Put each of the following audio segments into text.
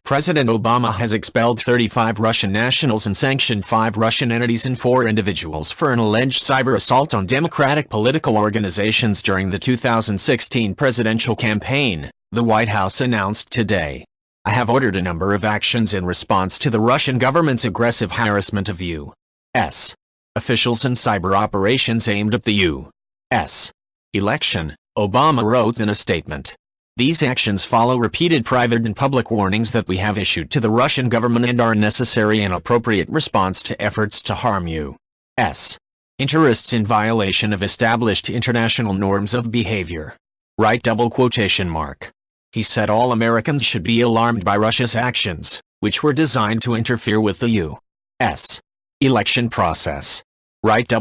President Obama has expelled 35 Russian nationals and sanctioned 5 Russian entities and 4 individuals for an alleged cyber assault on democratic political organizations during the 2016 presidential campaign, the White House announced today. I have ordered a number of actions in response to the Russian government's aggressive harassment of U.S. officials and cyber operations aimed at the U.S. election, Obama wrote in a statement. These actions follow repeated private and public warnings that we have issued to the Russian government and are a necessary and appropriate response to efforts to harm U.S. interests in violation of established international norms of behavior. Right? He said all Americans should be alarmed by Russia's actions, which were designed to interfere with the U.S. election process. Right?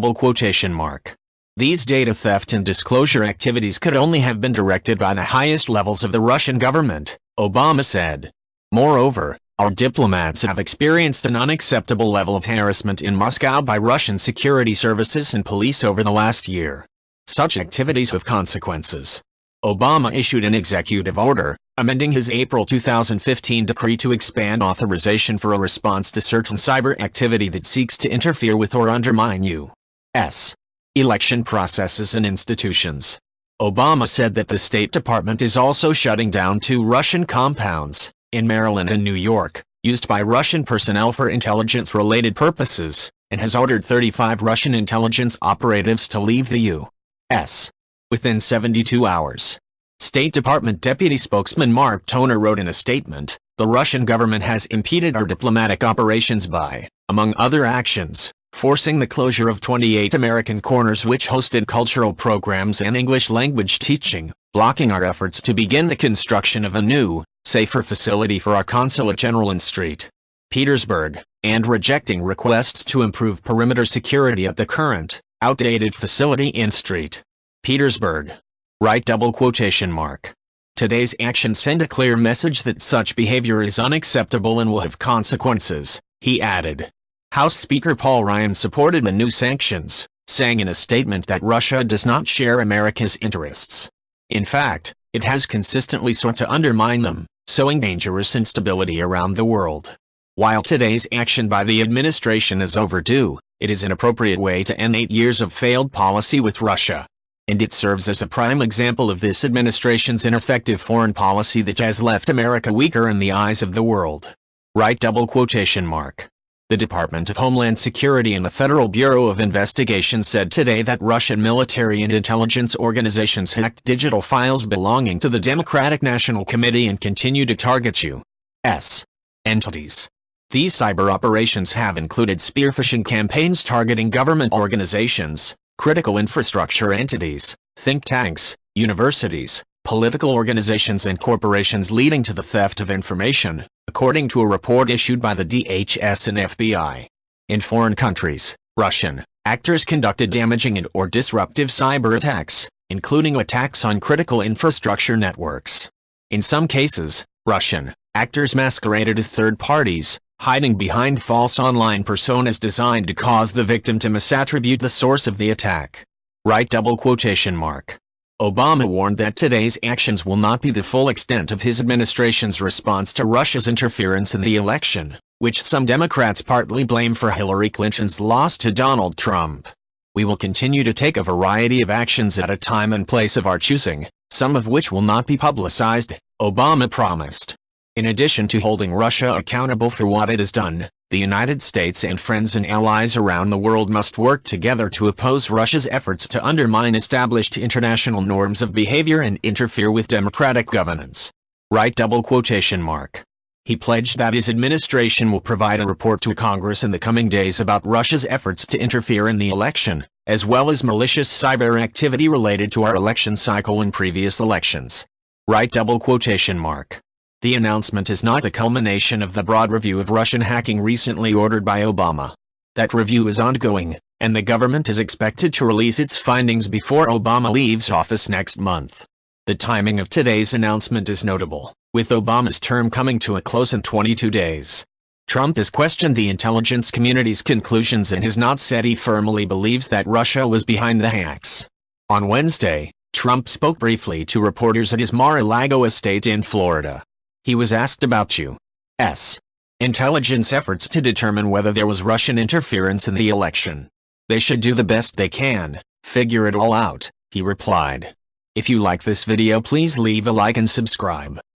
These data theft and disclosure activities could only have been directed by the highest levels of the Russian government, Obama said. Moreover, our diplomats have experienced an unacceptable level of harassment in Moscow by Russian security services and police over the last year. Such activities have consequences. Obama issued an executive order, amending his April 2015 decree to expand authorization for a response to certain cyber activity that seeks to interfere with or undermine U.S. election processes and institutions. Obama said that the State Department is also shutting down 2 Russian compounds, in Maryland and New York, used by Russian personnel for intelligence-related purposes, and has ordered 35 Russian intelligence operatives to leave the U.S. within 72 hours. State Department Deputy Spokesman Mark Toner wrote in a statement, "The Russian government has impeded our diplomatic operations by, among other actions, forcing the closure of 28 American corners which hosted cultural programs and English language teaching, blocking our efforts to begin the construction of a new, safer facility for our Consulate General in St. Petersburg, and rejecting requests to improve perimeter security at the current, outdated facility in St. Petersburg." Right? Today's actions send a clear message that such behavior is unacceptable and will have consequences, he added. House Speaker Paul Ryan supported the new sanctions, saying in a statement that Russia does not share America's interests. In fact, it has consistently sought to undermine them, sowing dangerous instability around the world. While today's action by the administration is overdue, it is an appropriate way to end 8 years of failed policy with Russia. And it serves as a prime example of this administration's ineffective foreign policy that has left America weaker in the eyes of the world. Right? The Department of Homeland Security and the Federal Bureau of Investigation said today that Russian military and intelligence organizations hacked digital files belonging to the Democratic National Committee and continue to target U.S. entities. These cyber operations have included spear-phishing campaigns targeting government organizations, critical infrastructure entities, think tanks, universities, political organizations and corporations, leading to the theft of information, according to a report issued by the DHS and FBI. In foreign countries, Russian actors conducted damaging and/or disruptive cyber attacks, including attacks on critical infrastructure networks. In some cases, Russian actors masqueraded as third parties, hiding behind false online personas designed to cause the victim to misattribute the source of the attack. Right? Obama warned that today's actions will not be the full extent of his administration's response to Russia's interference in the election, which some Democrats partly blame for Hillary Clinton's loss to Donald Trump. We will continue to take a variety of actions at a time and place of our choosing, some of which will not be publicized, Obama promised. In addition to holding Russia accountable for what it has done, the United States and friends and allies around the world must work together to oppose Russia's efforts to undermine established international norms of behavior and interfere with democratic governance. Right? He pledged that his administration will provide a report to Congress in the coming days about Russia's efforts to interfere in the election, as well as malicious cyber activity related to our election cycle and previous elections. Right? The announcement is not the culmination of the broad review of Russian hacking recently ordered by Obama. That review is ongoing, and the government is expected to release its findings before Obama leaves office next month. The timing of today's announcement is notable, with Obama's term coming to a close in 22 days. Trump has questioned the intelligence community's conclusions and has not said he firmly believes that Russia was behind the hacks. On Wednesday, Trump spoke briefly to reporters at his Mar-a-Lago estate in Florida. He was asked about U.S. intelligence efforts to determine whether there was Russian interference in the election. "They should do the best they can, figure it all out," he replied. If you like this video, please leave a like and subscribe.